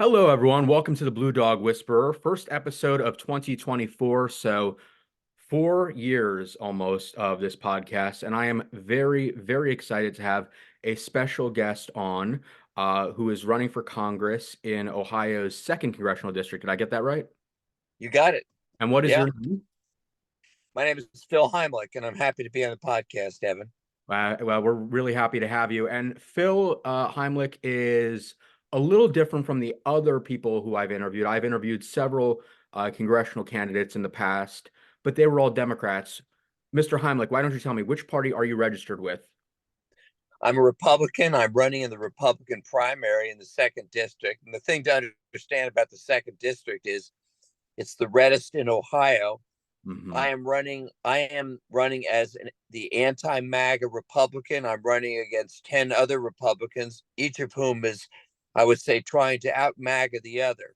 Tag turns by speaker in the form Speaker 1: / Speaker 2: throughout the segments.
Speaker 1: Hello, everyone. Welcome to the Blue Dog Whisperer, first episode of 2024. So, 4 years almost of this podcast, and I am very, very excited to have a special guest on who is running for Congress in Ohio's second congressional district. Did I get that right?
Speaker 2: You got it.
Speaker 1: And what is
Speaker 2: Yeah.
Speaker 1: your name?
Speaker 2: My name is Phil Heimlich, and I'm happy to be on the podcast, Evan.
Speaker 1: Well, we're really happy to have you. And Phil Heimlich is a little different from the other people who I've interviewed. I've interviewed several congressional candidates in the past, but they were all Democrats. Mr. Heimlich, why don't you tell me which party are you registered with?
Speaker 2: I'm a Republican. I'm running in the Republican primary in the second district. And the thing to understand about the second district is it's the reddest in Ohio.
Speaker 1: Hmm.
Speaker 2: I am running as the anti-MAGA Republican. I'm running against 10 other Republicans, each of whom is, I would say, trying to out-MAGA the other.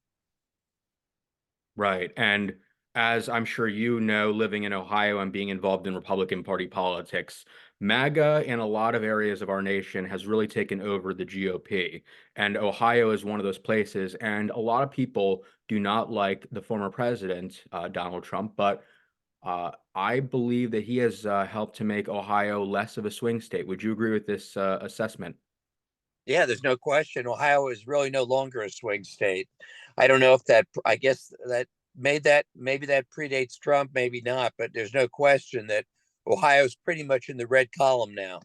Speaker 1: Right. And as I'm sure you know, living in Ohio and being involved in Republican Party politics, MAGA in a lot of areas of our nation has really taken over the GOP. And Ohio is one of those places. And a lot of people do not like the former president, Donald Trump, but I believe that he has helped to make Ohio less of a swing state. Would you agree with this assessment?
Speaker 2: Yeah, there's no question. Ohio is really no longer a swing state. I don't know if that, I guess that made that, maybe that predates Trump, maybe not, but there's no question that Ohio's pretty much in the red column now.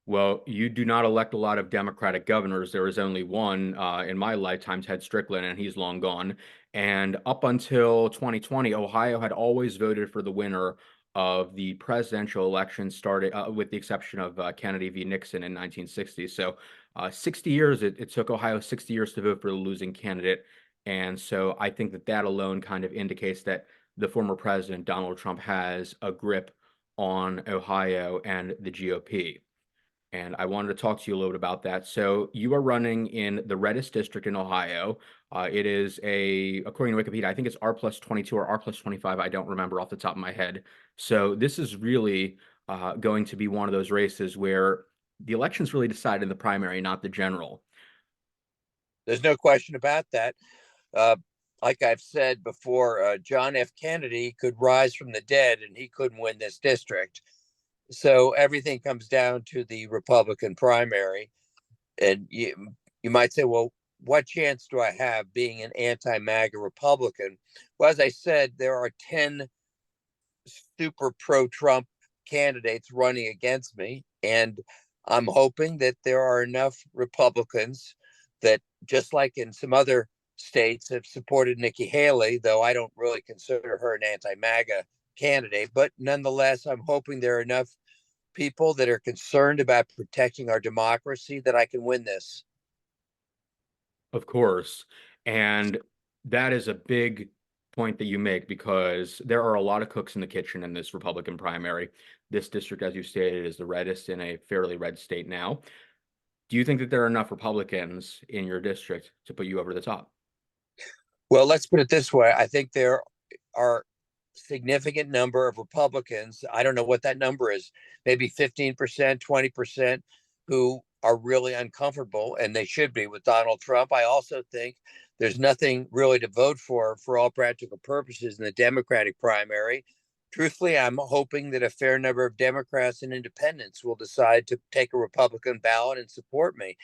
Speaker 1: Well, you do not elect a lot of Democratic governors. There is only one in my lifetime, Ted Strickland, and he's long gone. And up until 2020, Ohio had always voted for the winner of the presidential election, started with the exception of Kennedy v. Nixon in 1960. So, 60 years, it took Ohio 60 years to vote for the losing candidate. And so I think that that alone kind of indicates that the former president, Donald Trump, has a grip on Ohio and the GOP. And I wanted to talk to you a little bit about that. So you are running in the reddest district in Ohio. It is according to Wikipedia, I think it's R plus 22 or R plus 25. I don't remember off the top of my head. So this is really going to be one of those races where the election's really decided in the primary, not the general.
Speaker 2: There's no question about that. Uh, like I've said before, John F. Kennedy could rise from the dead and he couldn't win this district. So everything comes down to the Republican primary. And you might say, well, what chance do I have being an anti-MAGA Republican? Well, as I said, there are 10 super pro-Trump candidates running against me, and I'm hoping that there are enough Republicans that, just like in some other states, have supported Nikki Haley, though I don't really consider her an anti-MAGA candidate. But nonetheless, I'm hoping there are enough people that are concerned about protecting our democracy that I can win this.
Speaker 1: Of course. And that is a big point that you make because there are a lot of cooks in the kitchen in this Republican primary. This district, as you stated, is the reddest in a fairly red state now. Do you think that there are enough Republicans in your district to put you over the top?
Speaker 2: Well, let's put it this way. I think there are significant number of Republicans. I don't know what that number is, maybe 15%, 20%, who are really uncomfortable, and they should be, with Donald Trump. I also think there's nothing really to vote for all practical purposes, in the Democratic primary. Truthfully, I'm hoping that a fair number of Democrats and independents will decide to take a Republican ballot and support me.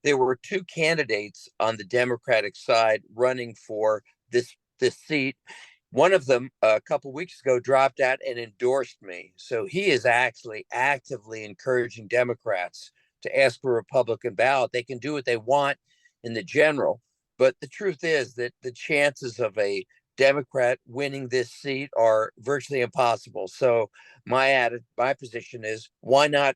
Speaker 2: There were two candidates on the Democratic side running for this seat. One of them, a couple of weeks ago, dropped out and endorsed me. So he is actually actively encouraging Democrats to ask for a Republican ballot. They can do what they want in the general, but the truth is that the chances of a Democrat winning this seat are virtually impossible. So my position is, why not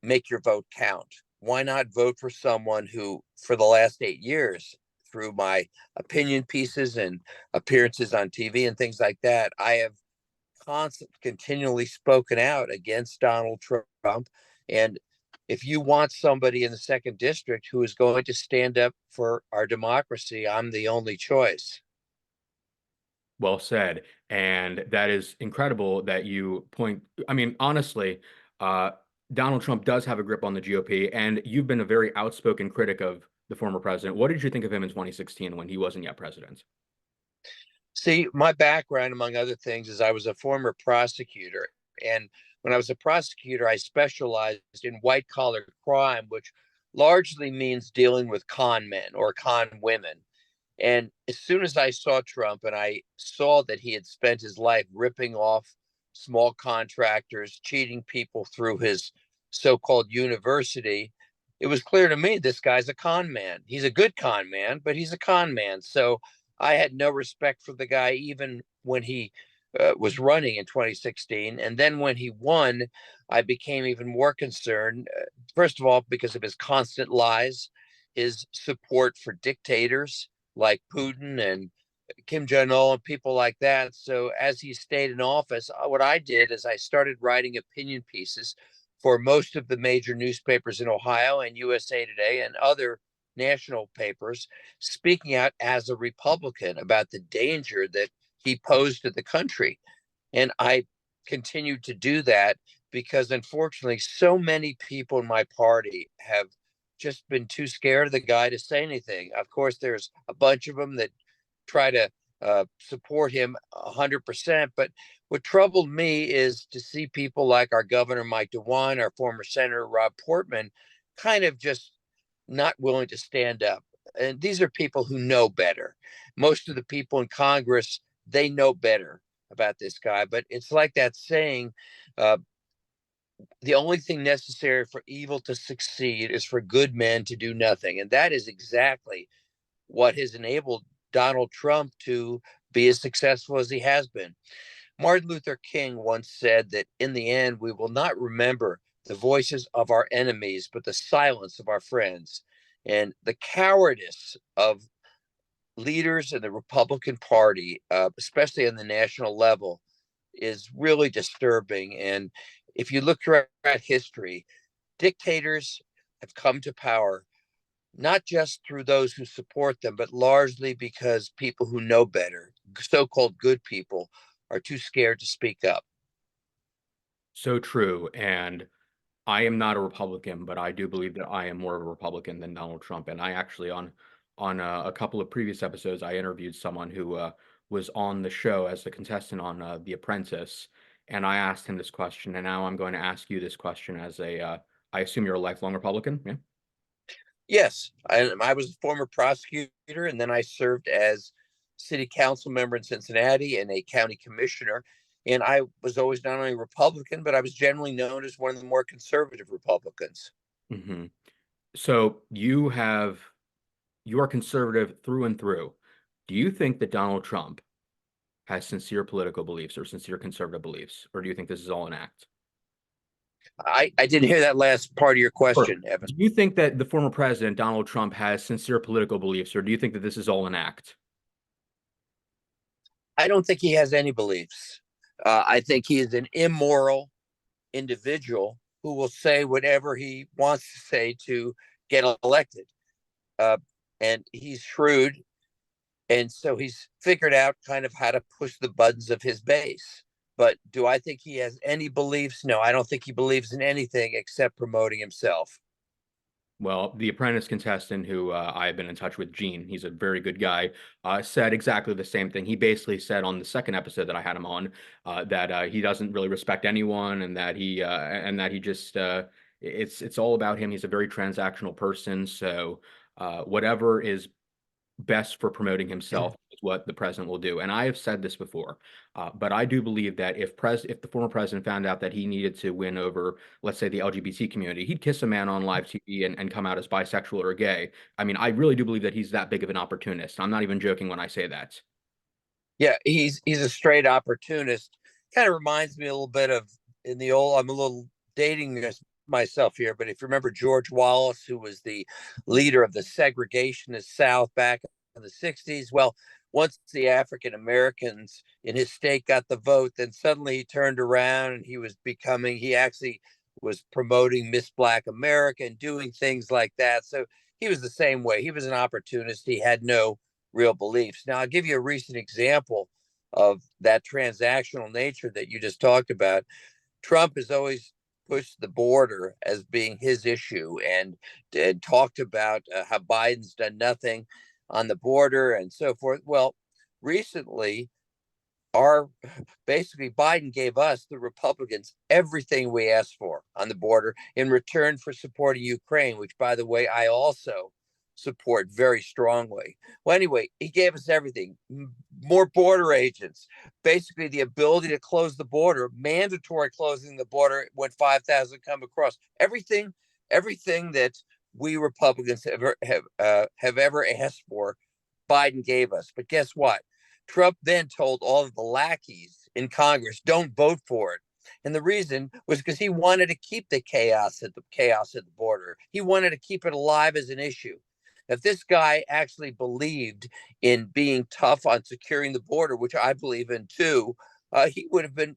Speaker 2: make your vote count? Why not vote for someone who, for the last 8 years, through my opinion pieces and appearances on TV and things like that, I have continually spoken out against Donald Trump. And if you want somebody in the second district who is going to stand up for our democracy, I'm the only choice.
Speaker 1: Well said. And that is incredible that you point. I mean, honestly, uh, Donald Trump does have a grip on the GOP, and you've been a very outspoken critic of the former president. What did you think of him in 2016 when he wasn't yet president?
Speaker 2: See, my background, among other things, is I was a former prosecutor. And when I was a prosecutor, I specialized in white collar crime, which largely means dealing with con men or con women. And as soon as I saw Trump and I saw that he had spent his life ripping off small contractors, cheating people through his so called university, it was clear to me this guy's a con man. He's a good con man, but he's a con man. So I had no respect for the guy, even when he was running in 2016. And then when he won, I became even more concerned. First of all, because of his constant lies, his support for dictators like Putin and Kim Jong Il and people like that. So as he stayed in office, what I did is I started writing opinion pieces for most of the major newspapers in Ohio and USA Today and other national papers, speaking out as a Republican about the danger that he posed to the country. And I continued to do that because unfortunately, so many people in my party have just been too scared of the guy to say anything. Of course, there's a bunch of them that try to support him 100%. But what troubled me is to see people like our governor, Mike DeWine, our former senator, Rob Portman, kind of just not willing to stand up. And these are people who know better. Most of the people in Congress, they know better about this guy. But it's like that saying, uh, the only thing necessary for evil to succeed is for good men to do nothing. And that is exactly what has enabled Donald Trump to be as successful as he has been. Martin Luther King once said that in the end, we will not remember the voices of our enemies, but the silence of our friends. And the cowardice of leaders in the Republican Party, especially on the national level, is really disturbing. And if you look throughout history, dictators have come to power not just through those who support them, but largely because people who know better, so called good people, are too scared to speak up.
Speaker 1: So true. And I am not a Republican, but I do believe that I am more of a Republican than Donald Trump. And I actually on a couple of previous episodes, I interviewed someone who was on the show as a contestant on The Apprentice, and I asked him this question. And now I'm going to ask you this question as a I assume you're a lifelong Republican, yeah?
Speaker 2: Yes, I was a former prosecutor, and then I served as city council member in Cincinnati and a county commissioner. And I was always not only Republican, but I was generally known as one of the more conservative Republicans.
Speaker 1: Hmm. So you are conservative through and through. Do you think that Donald Trump has sincere political beliefs or sincere conservative beliefs, or do you think this is all an act?
Speaker 2: I didn't hear that last part of your
Speaker 1: Or
Speaker 2: question, Evan.
Speaker 1: do you think that the former president, Donald Trump, has sincere political beliefs, or do you think that this is all an act?
Speaker 2: I don't think he has any beliefs. I think he is an immoral individual who will say whatever he wants to say to get elected. Uh, and he's shrewd. And so he's figured out kind of how to push the buttons of his base. But do I think he has any beliefs? No, I don't think he believes in anything except promoting himself.
Speaker 1: Well, the Apprentice contestant who I have been in touch with, Gene, he's a very good guy, said exactly the same thing. He basically said on the second episode that I had him on that he doesn't really respect anyone, and that he just it's all about him. He's a very transactional person, so whatever is best for promoting himself is what the president will do. And I have said this before, but I do believe that if the former president found out that he needed to win over, let's say, the LGBT community, he'd kiss a man on live TV and come out as bisexual or gay. I mean, I really do believe that he's that big of an opportunist. I'm not even joking when I say that.
Speaker 2: Yeah, he's a straight opportunist. Kind of reminds me a little bit of in the old. I'm a little dating myself here, but if you remember George Wallace, who was the leader of the segregationist South back in the '60s, well, once the African Americans in his state got the vote, then suddenly he turned around and he actually was promoting Miss Black America and doing things like that. So he was the same way. He was an opportunist. He had no real beliefs. Now, I'll give you a recent example of that transactional nature that you just talked about. Trump has always pushed the border as being his issue, and talked about how Biden's done nothing on the border and so forth. Well, recently, our basically Biden gave us, the Republicans, everything we asked for on the border in return for supporting Ukraine, which, by the way, I also support very strongly. Well, anyway, he gave us everything: more border agents, basically the ability to close the border, mandatory closing the border when 5,000 come across. Everything that we Republicans have ever asked for, Biden gave us. But guess what? Trump then told all of the lackeys in Congress, don't vote for it. And the reason was because he wanted to keep the chaos at the border. He wanted to keep it alive as an issue. If this guy actually believed in being tough on securing the border, which I believe in too, he would have been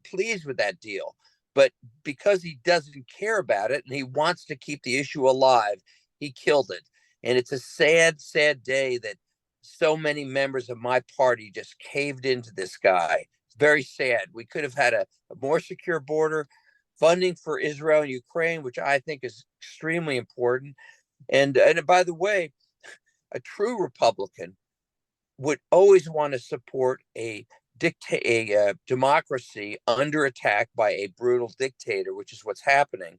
Speaker 2: pleased with that deal. But because he doesn't care about it and he wants to keep the issue alive, he killed it. And it's a sad, sad day that so many members of my party just caved into this guy. It's very sad. We could have had a more secure border, funding for Israel and Ukraine, which I think is extremely important. And by the way, a true Republican would always want to support a democracy under attack by a brutal dictator, which is what's happening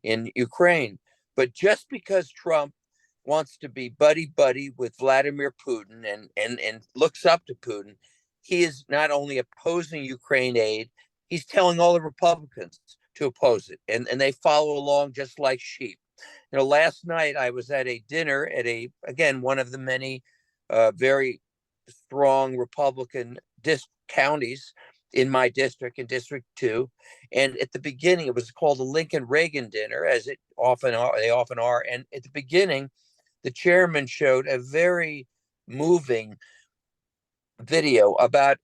Speaker 2: in Ukraine. But just because Trump wants to be buddy buddy with Vladimir Putin and looks up to Putin, he is not only opposing Ukraine aid, he's telling all the Republicans to oppose it, and they follow along just like sheep. You know, last night I was at a dinner at again, one of the many very strong Republican counties in my district, in District 2. And at the beginning, it was called the Lincoln Reagan dinner, as they often are. And at the beginning, the chairman showed a very moving video about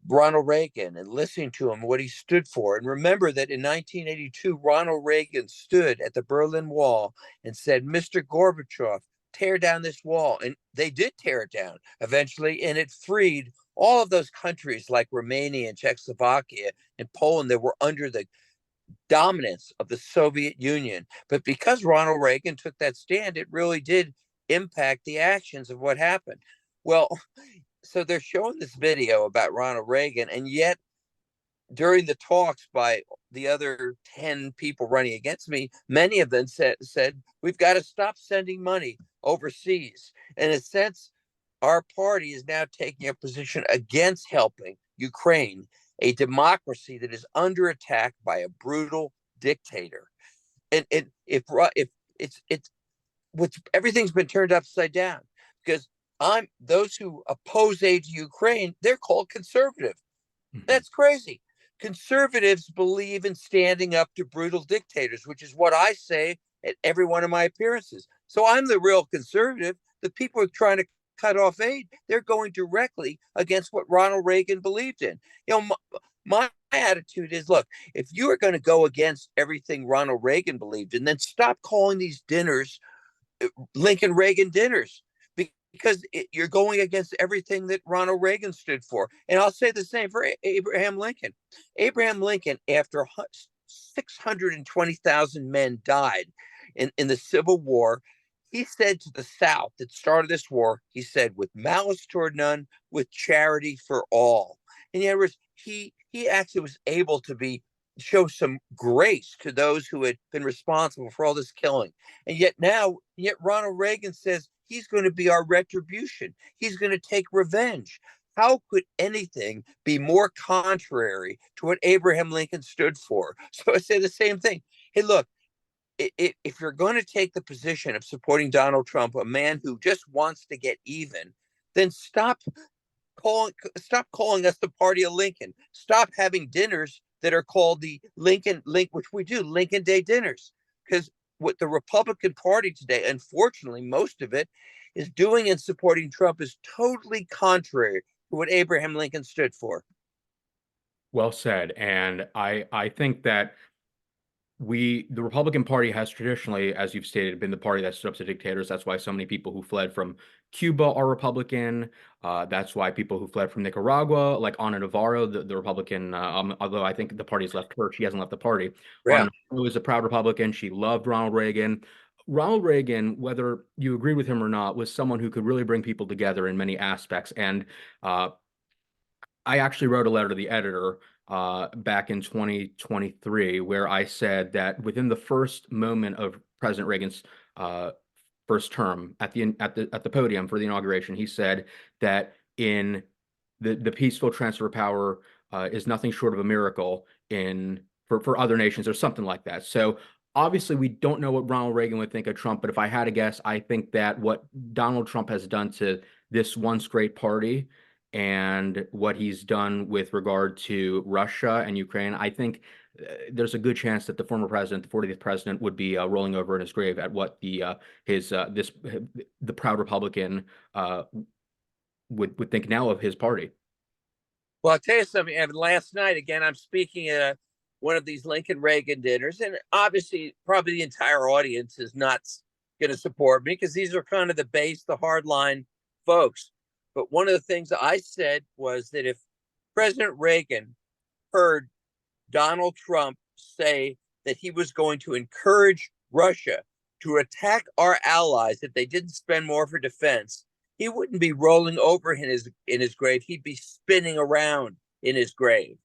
Speaker 2: Ronald Reagan and listening to him, what he stood for. And remember that in 1982, Ronald Reagan stood at the Berlin Wall and said, Mr. Gorbachev, tear down this wall. And they did tear it down eventually, and it freed all of those countries like Romania and Czechoslovakia and Poland that were under the dominance of the Soviet Union. But because Ronald Reagan took that stand, it really did impact the actions of what happened. Well, so they're showing this video about Ronald Reagan, and yet during the talks by the other 10 people running against me, many of them said we've got to stop sending money overseas. In a sense, our party is now taking a position against helping Ukraine, a democracy that is under attack by a brutal dictator. And if it's what's everything's been turned upside down, because those who oppose aid to Ukraine, they're called conservative. Mm-hmm. That's crazy. Conservatives believe in standing up to brutal dictators, which is what I say at every one of my appearances. So I'm the real conservative. The people are trying to cut off aid, they're going directly against what Ronald Reagan believed in. You know, my attitude is, look, if you are going to go against everything Ronald Reagan believed in, then stop calling these dinners Lincoln Reagan dinners, because you're going against everything that Ronald Reagan stood for. And I'll say the same for Abraham Lincoln. Abraham Lincoln, after 620,000 men died in the Civil War, he said to the South that started this war, he said, with malice toward none, with charity for all. In other words, he actually was able to show some grace to those who had been responsible for all this killing. And yet Ronald Reagan says he's going to be our retribution. He's going to take revenge. How could anything be more contrary to what Abraham Lincoln stood for? So I say the same thing. Hey, look, if you're going to take the position of supporting Donald Trump, a man who just wants to get even, then stop calling us the party of Lincoln. Stop having dinners that are called the which we do, Lincoln Day dinners. Because what the Republican Party today, unfortunately, most of it is doing in supporting Trump is totally contrary to what Abraham Lincoln stood for.
Speaker 1: Well said. And I think that The Republican Party has traditionally, as you've stated, been the party that stood up to dictators. That's why so many people who fled from Cuba are Republican. That's why people who fled from Nicaragua, like Ana Navarro, the Republican, although I think the party's left her, she hasn't left the party.
Speaker 2: Yeah.
Speaker 1: Ana Navarro is a proud Republican. She loved Ronald Reagan. Ronald Reagan, whether you agreed with him or not, was someone who could really bring people together in many aspects. And uh, I actually wrote a letter to the editor back in 2023 where I said that within the first moment of President Reagan's uh, first term at the podium for the inauguration, he said that in the peaceful transfer of power is nothing short of a miracle in for other nations or something like that. So obviously we don't know what Ronald Reagan would think of Trump, but if I had to guess, I think that what Donald Trump has done to this once great party and what he's done with regard to Russia and Ukraine, I think there's a good chance that the former president, the 40th president, would be rolling over in his grave at what the proud Republican would think now of his party.
Speaker 2: Well, I'll tell you something. Evan, last night, again, I'm speaking at one of these Lincoln Reagan dinners, and obviously, probably the entire audience is not going to support me because these are kind of the base, the hardline folks. But one of the things I said was that if President Reagan heard Donald Trump say that he was going to encourage Russia to attack our allies if they didn't spend more for defense, he wouldn't be rolling over in his grave. He'd be spinning around in his grave.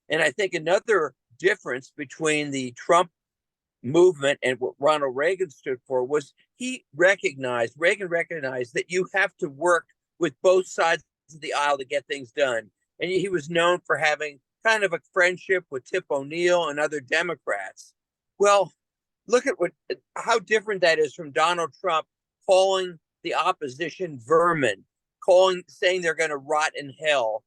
Speaker 2: And I think another difference between the Trump movement and what Ronald Reagan stood for was Reagan recognized that you have to work with both sides of the aisle to get things done. And he was known for having kind of a friendship with Tip O'Neill and other Democrats. Well, look at how different that is from Donald Trump calling the opposition vermin, saying they're going to rot in hell,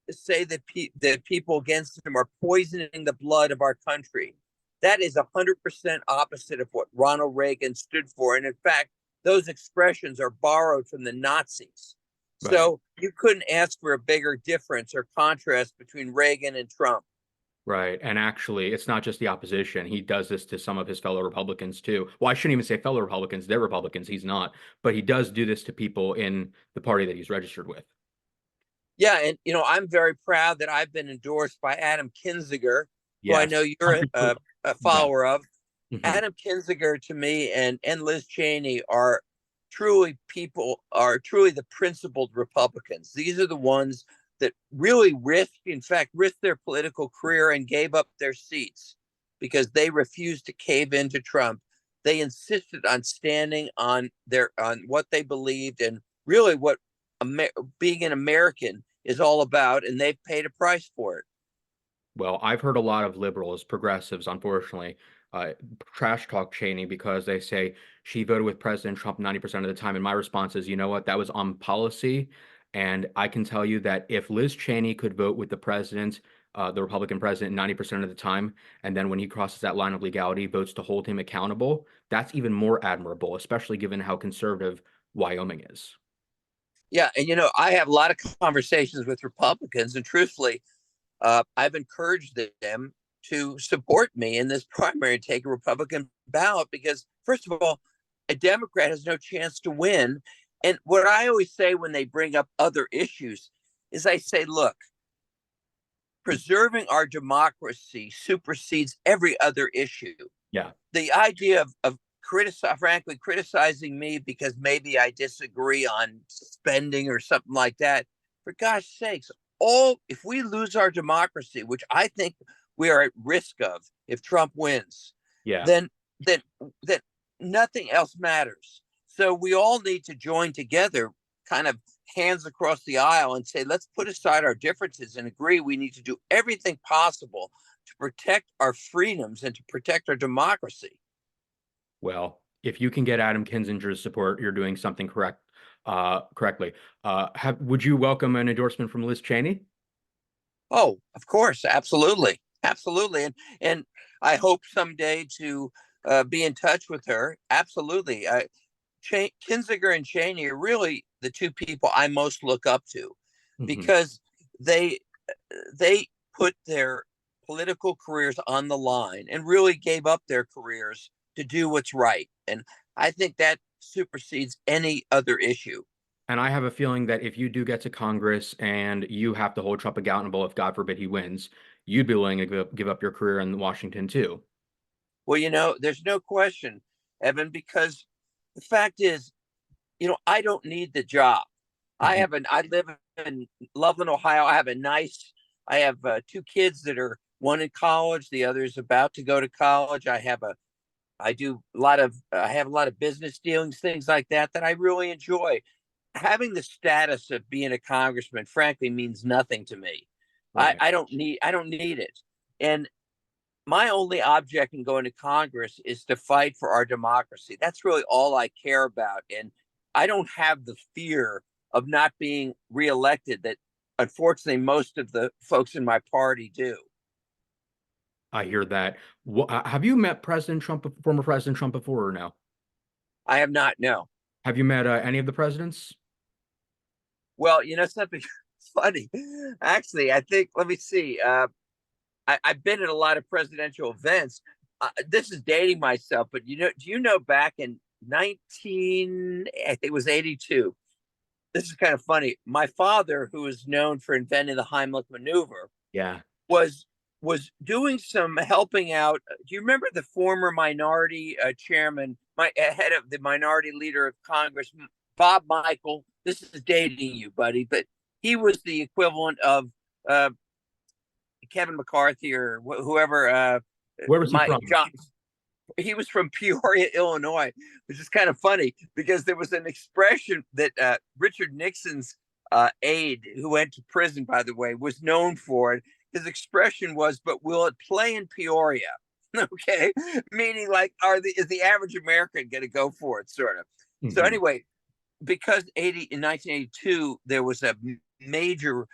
Speaker 2: to say that that people against him are poisoning the blood of our country. That is 100% opposite of what Ronald Reagan stood for. And in fact, those expressions are borrowed from the Nazis.
Speaker 1: Right.
Speaker 2: So you couldn't ask for a bigger difference or contrast between Reagan and Trump.
Speaker 1: Right. And actually, it's not just the opposition. He does this to some of his fellow Republicans too. Well, I shouldn't even say fellow Republicans. They're Republicans. He's not. But he does do this to people in the party that he's registered with.
Speaker 2: Yeah, and I'm very proud that I've been endorsed by Adam Kinzinger, who I
Speaker 1: Yes.
Speaker 2: know you're
Speaker 1: 100%.
Speaker 2: a
Speaker 1: Yeah.
Speaker 2: follower of.
Speaker 1: Mhm.
Speaker 2: Adam Kinzinger to me and Liz Cheney are truly the principled Republicans. These are the ones that really risked their political career and gave up their seats because they refused to cave into Trump. They insisted on standing on what they believed and really what being an American is all about, and they've paid a price for it.
Speaker 1: Well, I've heard a lot of liberals, progressives, unfortunately, uh, trash talk Cheney because they say she voted with President Trump 90% of the time. And my response is, you know what? That was on policy. And I can tell you that if Liz Cheney could vote with the president, the Republican president, 90% of the time, and then when he crosses that line of legality, votes to hold him accountable, that's even more admirable, especially given how conservative Wyoming is.
Speaker 2: Yeah, and I have a lot of conversations with Republicans, and truthfully, I've encouraged them to support me in this primary, take a Republican ballot, because first of all, a Democrat has no chance to win. And what I always say when they bring up other issues is I say, look, preserving our democracy supersedes every other issue.
Speaker 1: Yeah.
Speaker 2: The idea of frankly criticizing me because maybe I disagree on spending or something like that, for gosh sakes, if we lose our democracy, which I think we are at risk of if Trump wins,
Speaker 1: Yeah.
Speaker 2: then then then nothing else matters. So we all need to join together, kind of hands across the aisle, and say, let's put aside our differences and agree we need to do everything possible to protect our freedoms and to protect our democracy.
Speaker 1: Well, if you can get Adam Kinzinger's support, you're doing something correctly. Would you welcome an endorsement from Liz Cheney?
Speaker 2: Oh, of course, absolutely, absolutely, and I hope someday to be in touch with her. Absolutely, Kinzinger and Cheney are really the two people I most look up to
Speaker 1: Hmm.
Speaker 2: because they they put their political careers on the line and really gave up their careers to do what's right. And I think that supersedes any other issue.
Speaker 1: And I have a feeling that if you do get to Congress and you have to hold Trump accountable, if God forbid he wins, you'd be willing to give up your career in Washington too.
Speaker 2: Well, there's no question, Evan, because the fact is, I don't need the job.
Speaker 1: Mhm.
Speaker 2: I live in Loveland, Ohio. I have two kids that are one in college, the other is about to go to college. I have a lot of business dealings, things like that, that I really enjoy. Having the status of being a congressman, frankly, means nothing to me.
Speaker 1: Right.
Speaker 2: I don't need it. And my only object in going to Congress is to fight for our democracy. That's really all I care about. And I don't have the fear of not being reelected that unfortunately most of the folks in my party do.
Speaker 1: I hear that. Have you met President Trump, former President Trump before or no?
Speaker 2: I have not, no.
Speaker 1: Have you met any of the presidents?
Speaker 2: Well, something funny. Actually, I think, let me see. I've been at a lot of presidential events. This is dating myself, but do you know back in I think it was 82. This is kind of funny. My father, who is known for inventing the Heimlich maneuver,
Speaker 1: Yeah.
Speaker 2: was was doing some helping out. Do you remember the former minority chairman, my head of the minority leader of Congress, Bob Michael? This is dating you, buddy, but he was the equivalent of uh, Kevin McCarthy or whoever.
Speaker 1: Where was he
Speaker 2: My
Speaker 1: from?
Speaker 2: John, he was from Peoria, Illinois, which is kind of funny because there was an expression that Richard Nixon's aide, who went to prison, by the way, was known for it. His expression was, "But will it play in Peoria?" Okay, meaning like, is the average American going to go for it, sort of. So
Speaker 1: Hmm.
Speaker 2: anyway, because in 1982 there was a major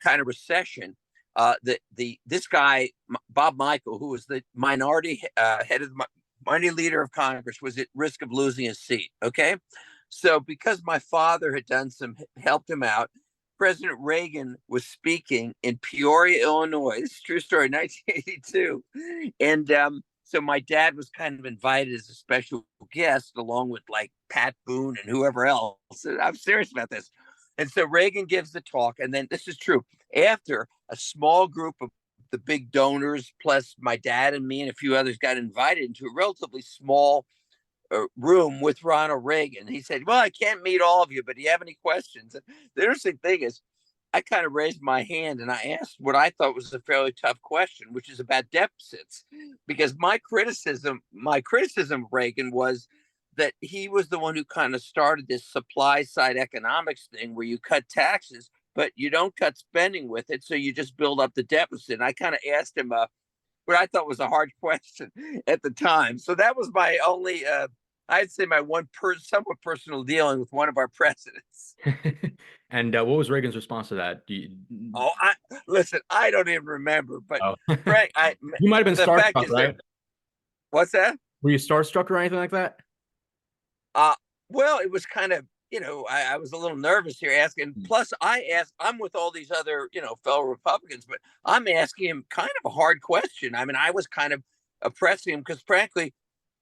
Speaker 2: kind of recession. The this guy Bob Michael, who was the minority head of the minority leader of Congress, was at risk of losing his seat. Okay, so because my father had done some helped him out, President Reagan was speaking in Peoria, Illinois. This is a true story, 1982, and so my dad was kind of invited as a special guest, along with like Pat Boone and whoever else. I'm serious about this. And so Reagan gives the talk, and then this is true. After a small group of the big donors, plus my dad and me and a few others, got invited into a relatively small room with Ronald Reagan. He said, "Well, I can't meet all of you, but do you have any questions?" And the interesting thing is, I kind of raised my hand and I asked what I thought was a fairly tough question, which is about deficits, because my criticism of Reagan was that he was the one who kind of started this supply side economics thing where you cut taxes, but you don't cut spending with it, so you just build up the deficit. And I kind of asked him what I thought was a hard question at the time. So that was my only, I'd say, my somewhat personal dealing with one of our presidents.
Speaker 1: And what was Reagan's response to that?
Speaker 2: Oh, listen. I don't even remember, but
Speaker 1: Oh,
Speaker 2: Frank,
Speaker 1: you might have been
Speaker 2: the fact
Speaker 1: starstruck,
Speaker 2: is that
Speaker 1: right?
Speaker 2: what's that?
Speaker 1: Were you starstruck or anything like that?
Speaker 2: Uh, well, it was kind of, I was a little nervous here asking.
Speaker 1: Hmm.
Speaker 2: Plus, I'm with all these other, fellow Republicans, but I'm asking him kind of a hard question. I mean, I was kind of pressing him because, frankly,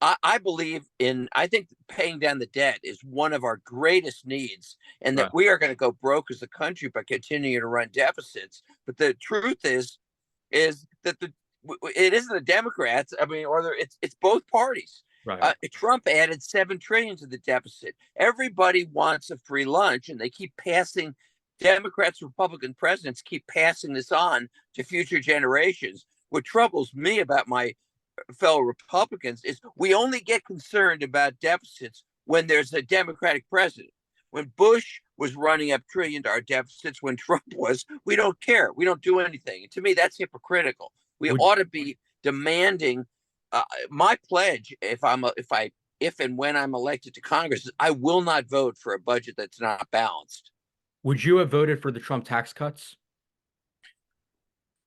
Speaker 2: I think paying down the debt is one of our greatest needs, and that
Speaker 1: Right.
Speaker 2: we are going to go broke as a country by continuing to run deficits. But the truth is that it isn't the Democrats. I mean, it's both parties.
Speaker 1: Right.
Speaker 2: Trump added 7 trillion to the deficit. Everybody wants a free lunch, and they keep passing. Democrats, Republican presidents keep passing this on to future generations. What troubles me about my fellow Republicans is we only get concerned about deficits when there's a Democratic president. When Bush was running up $1 trillion deficits, when Trump was, we don't care. We don't do anything. And to me, that's hypocritical. We
Speaker 1: Would
Speaker 2: ought to be demanding. My pledge, if and when I'm elected to Congress, I will not vote for a budget that's not balanced.
Speaker 1: would you have voted for the Trump tax cuts?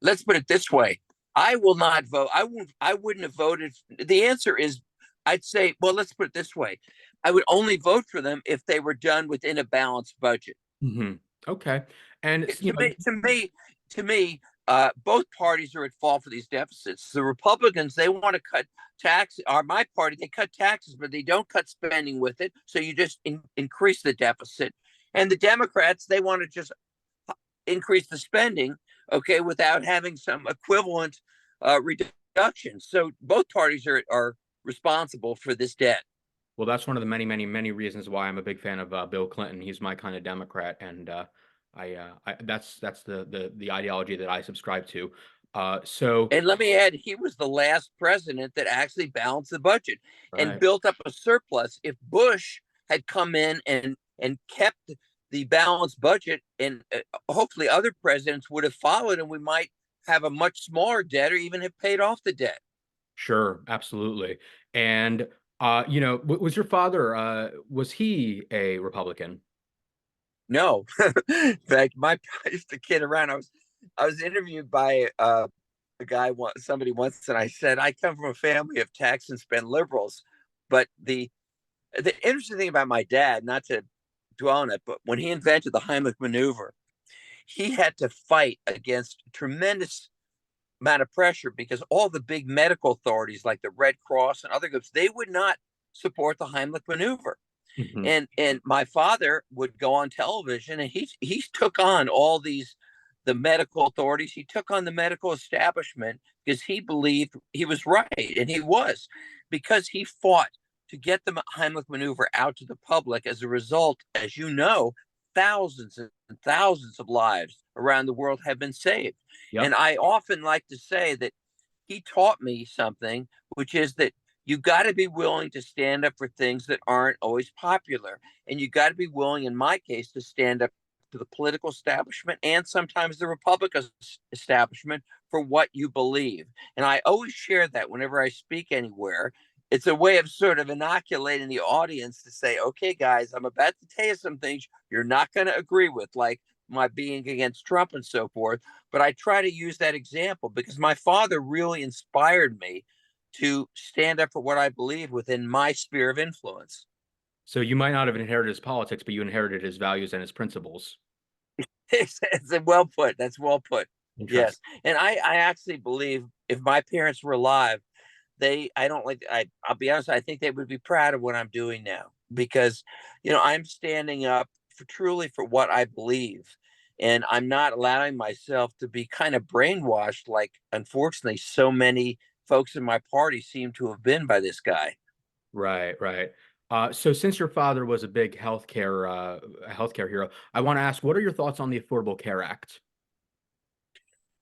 Speaker 2: Let's put it this way. I will not vote. I wouldn't have voted. The answer is I'd say, well, let's put it this way. I would only vote for them if they were done within a balanced budget.
Speaker 1: Hmm. Okay. And
Speaker 2: To me, both parties are at fault for these deficits. The Republicans, they want to cut tax, or my party, they cut taxes, but they don't cut spending with it. So you just increase the deficit. And the Democrats, they want to just increase the spending, okay, without having some equivalent reduction. So both parties are responsible for this debt.
Speaker 1: Well, that's one of the many, many, many reasons why I'm a big fan of Bill Clinton. He's my kind of Democrat, and that's the ideology that I subscribe to. So
Speaker 2: And let me add, he was the last president that actually balanced the budget and
Speaker 1: right,
Speaker 2: built up a surplus. If Bush had come in and kept the balanced budget, and hopefully other presidents would have followed, and we might have a much smaller debt or even have paid off the debt.
Speaker 1: sure, absolutely. And was your father was he a Republican?
Speaker 2: No, in fact, I used to kid around. I was interviewed by a guy, somebody once, and I said I come from a family of tax and spend liberals. But the interesting thing about my dad, not to dwell on it, but when he invented the Heimlich maneuver, he had to fight against tremendous amount of pressure because all the big medical authorities like the Red Cross and other groups, they would not support the Heimlich maneuver.
Speaker 1: Mhm.
Speaker 2: And my father would go on television, and he took on all these, the medical authorities. He took on the medical establishment because he believed he was right, and he was, because he fought to get the Heimlich maneuver out to the public. As a result, as you know, thousands and thousands of lives around the world have been saved.
Speaker 1: Yep.
Speaker 2: And I often like to say that he taught me something, which is that you got to be willing to stand up for things that aren't always popular. And you got to be willing, in my case, to stand up to the political establishment and sometimes the Republican establishment for what you believe. And I always share that whenever I speak anywhere. It's a way of sort of inoculating the audience to say, okay, guys, I'm about to tell you some things you're not going to agree with, like my being against Trump and so forth. But I try to use that example because my father really inspired me to stand up for what I believe within my sphere of influence.
Speaker 1: So you might not have inherited his politics, but you inherited his values and his principles.
Speaker 2: It's well put. That's well put. Yes.
Speaker 1: Interesting.
Speaker 2: And I actually believe if my parents were alive, I don't like, I'll be honest, I think they would be proud of what I'm doing now because, I'm standing up for truly for what I believe. And I'm not allowing myself to be kind of brainwashed, like, unfortunately, so many folks in my party seem to have been by this guy.
Speaker 1: Right, right. So since your father was a big healthcare hero, I want to ask, what are your thoughts on the Affordable Care Act?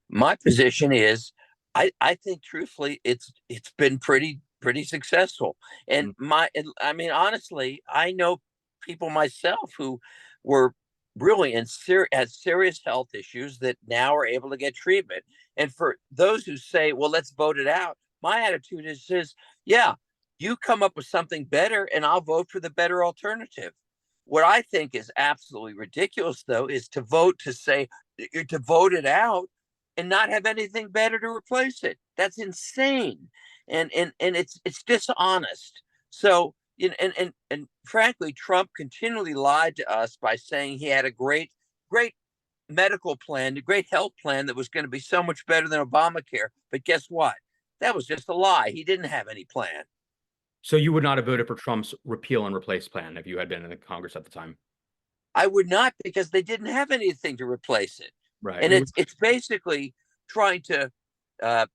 Speaker 2: My position is I think truthfully it's been pretty successful. And
Speaker 1: Mm.
Speaker 2: I mean, honestly, I know people myself who were really had serious health issues that now are able to get treatment. And for those who say, well, let's vote it out, my attitude is yeah, you come up with something better and I'll vote for the better alternative. What I think is absolutely ridiculous, though, is to vote it out and not have anything better to replace it. That's insane, and it's dishonest. So, and frankly, Trump continually lied to us by saying he had a great medical plan, a great health plan that was going to be so much better than Obamacare. But guess what? That was just a lie. He didn't have any plan.
Speaker 1: So you would not have voted for Trump's repeal and replace plan if you had been in the Congress at the time.
Speaker 2: I would not, because they didn't have anything to replace it,
Speaker 1: Right.
Speaker 2: and
Speaker 1: It was
Speaker 2: it's basically trying to uh,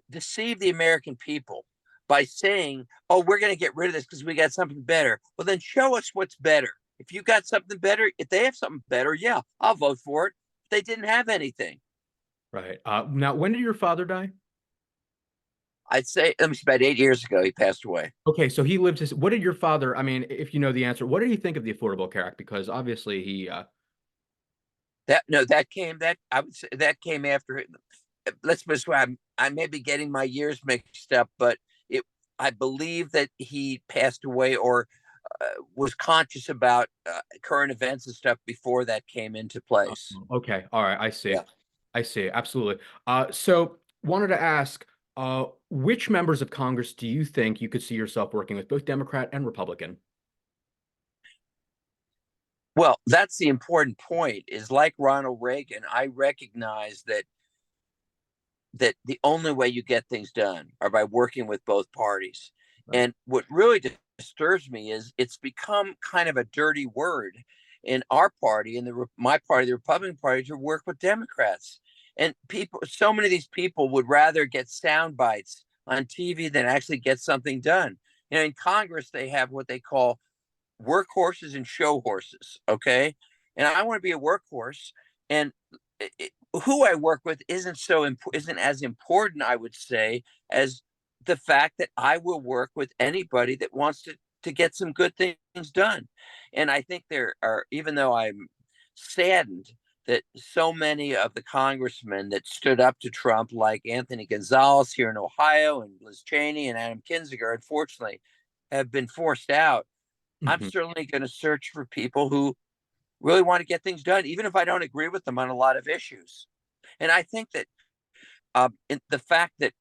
Speaker 2: deceive the American people by saying, "Oh, we're going to get rid of this because we got something better." Well, then show us what's better. If you got something better, if they have something better, yeah, I'll vote for it. They didn't have anything.
Speaker 1: right. Now, when did your father die?
Speaker 2: I'd say, let me see, about 8 years ago, he passed away.
Speaker 1: Okay, so he lived his. What did your father? I mean, if you know the answer, what did he think of the Affordable Care Act? Because obviously he.
Speaker 2: That no, that came that I would say that came after. Let's put it this way, I may be getting my years mixed up, but it I believe that he passed away or was conscious about current events and stuff before that came into place.
Speaker 1: Okay, all right, I see.
Speaker 2: Yeah.
Speaker 1: I see. Absolutely. So wanted to ask, which members of Congress do you think you could see yourself working with, both Democrat and Republican?
Speaker 2: Well, that's the important point is like Ronald Reagan, I recognize that the only way you get things done are by working with both parties.
Speaker 1: Right.
Speaker 2: And what really disturbs me is it's become kind of a dirty word in our party, in my party, the Republican Party, to work with Democrats. And people, so many of these people would rather get sound bites on TV than actually get something done. In Congress, they have what they call workhorses and show horses. Okay. And I want to be a workhorse. And it, who I work with isn't as important, I would say, as the fact that I will work with anybody that wants to get some good things done. And I think there are, even though I'm saddened that so many of the congressmen that stood up to Trump, like Anthony Gonzalez here in Ohio and Liz Cheney and Adam Kinzinger, unfortunately, have been forced out. I'm
Speaker 1: Mhm.
Speaker 2: certainly going to search for people who really want to get things done, even if I don't agree with them on a lot of issues. And I think that the fact that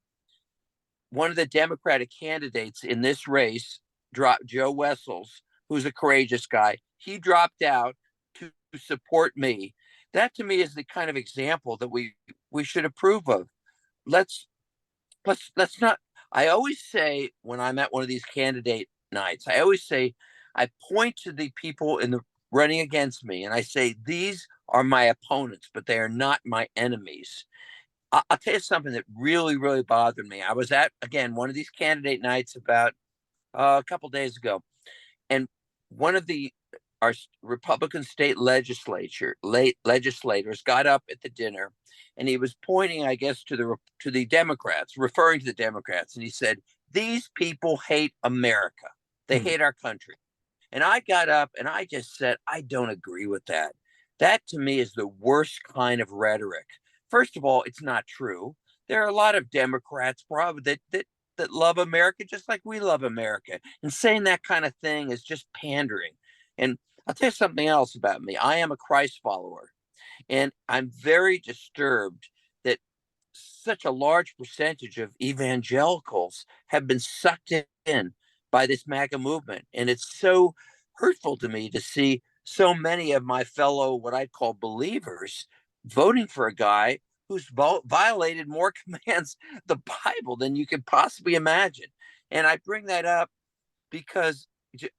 Speaker 2: one of the Democratic candidates in this race dropped Joe Wessels, who's a courageous guy, he dropped out to support me. That to me is the kind of example that we should approve of. Let's let's not. I always say when I'm at one of these candidate nights, I always say I point to the people in the running against me, and I say these are my opponents, but they are not my enemies. I'll tell you something that really, really bothered me. I was at again one of these candidate nights about a couple days ago, and one of the our Republican state legislators got up at the dinner, and he was pointing, I guess, to the Democrats, referring to the Democrats, and he said, "These people hate America. They
Speaker 1: Hmm.
Speaker 2: hate our country." And I got up and I just said, I don't agree with that. That to me is the worst kind of rhetoric. First of all, it's not true. There are a lot of Democrats probably that love America just like we love America. And saying that kind of thing is just pandering. And I'll tell you something else about me. I am a Christ follower, and I'm very disturbed that such a large percentage of evangelicals have been sucked in by this MAGA movement. And it's so hurtful to me to see so many of my fellow, what I'd call believers, voting for a guy who's violated more commands of the Bible than you could possibly imagine. And I bring that up because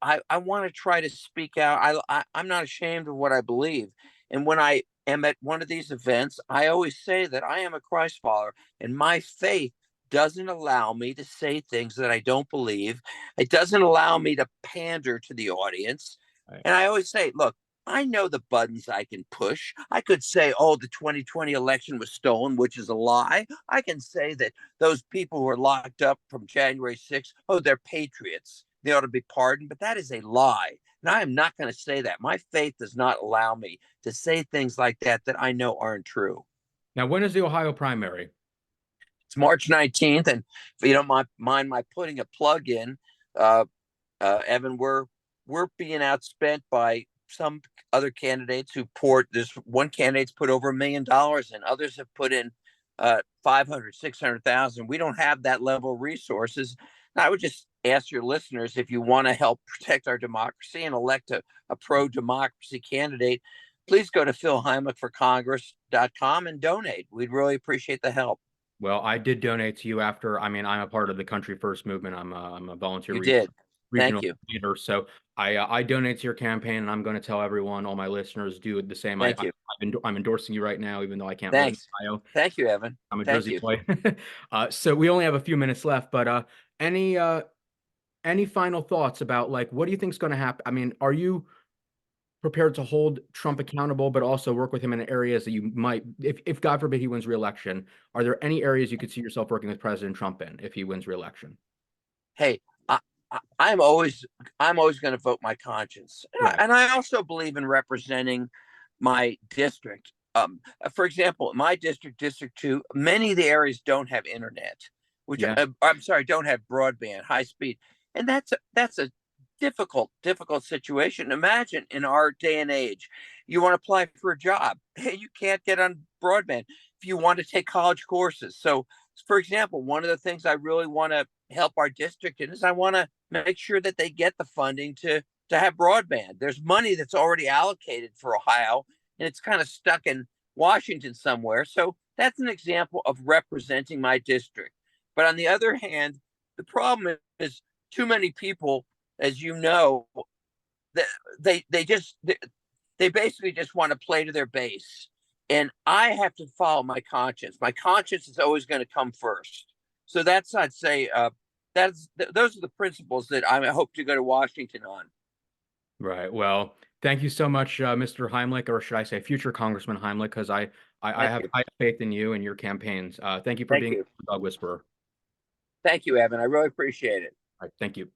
Speaker 2: I want to try to speak out. I'm not ashamed of what I believe. And when I am at one of these events, I always say that I am a Christ follower, and my faith doesn't allow me to say things that I don't believe. It doesn't allow me to pander to the audience.
Speaker 1: Right.
Speaker 2: And I always say, look, I know the buttons I can push. I could say, oh, the 2020 election was stolen, which is a lie. I can say that those people who are locked up from January 6th, oh, they're patriots. They ought to be pardoned. But that is a lie. And I am not going to say that. My faith does not allow me to say things like that I know aren't true.
Speaker 1: Now, when is the Ohio primary?
Speaker 2: It's March 19th. And if you don't mind my putting a plug in, uh, Evan, we're being outspent by some other candidates who poured. There's one candidate's put over $1 million, and others have put in 500, 600,000. We don't have that level of resources. And I would just ask your listeners, if you want to help protect our democracy and elect a pro-democracy candidate, please go to philheimlichforcongress.com and donate. We'd really appreciate the help.
Speaker 1: Well, I did donate to you after. I mean, I'm a part of the Country First movement. I'm a volunteer
Speaker 2: You did. Thank
Speaker 1: regional
Speaker 2: you.
Speaker 1: leader. So I donate to your campaign, and I'm going to tell everyone, all my listeners, do the same.
Speaker 2: Thank you.
Speaker 1: I'm endorsing you right now, even though I can't vote in
Speaker 2: Thanks.
Speaker 1: Ohio.
Speaker 2: Thank you, Evan.
Speaker 1: I'm a
Speaker 2: Thank
Speaker 1: Jersey
Speaker 2: you.
Speaker 1: boy. So we only have a few minutes left, but any uh, any final thoughts about like what do you think is going to happen? I mean, are you prepared to hold Trump accountable, but also work with him in areas that you might, if God forbid he wins re-election, are there any areas you could see yourself working with President Trump in if he wins re-election?
Speaker 2: Hey, I, I'm always going to vote my conscience,
Speaker 1: Right.
Speaker 2: and I also believe in representing my district. For example, my district, District Two, many of the areas don't have internet, which
Speaker 1: Yeah.
Speaker 2: I'm sorry, don't have broadband, high speed, and that's a difficult situation. Imagine in our day and age, you want to apply for a job, you can't get on broadband. If you want to take college courses, so for example, one of the things I really want to help our district in is I want to make sure that they get the funding to to have broadband. There's money that's already allocated for Ohio, and it's kind of stuck in Washington somewhere. So that's an example of representing my district. But on the other hand, the problem is too many people, as you know, they basically just want to play to their base. And I have to follow my conscience. My conscience is always going to come first. So that's, I'd say, those are the principles that I hope to go to Washington on.
Speaker 1: Right. Well, thank you so much, Mr. Heimlich, or should I say future Congressman Heimlich, because I
Speaker 2: Thank
Speaker 1: have
Speaker 2: you.
Speaker 1: high faith in you and your campaigns. Thank you for
Speaker 2: Thank
Speaker 1: being
Speaker 2: you.
Speaker 1: a dog whisperer.
Speaker 2: Thank you, Evan. I really appreciate it.
Speaker 1: All right, thank you.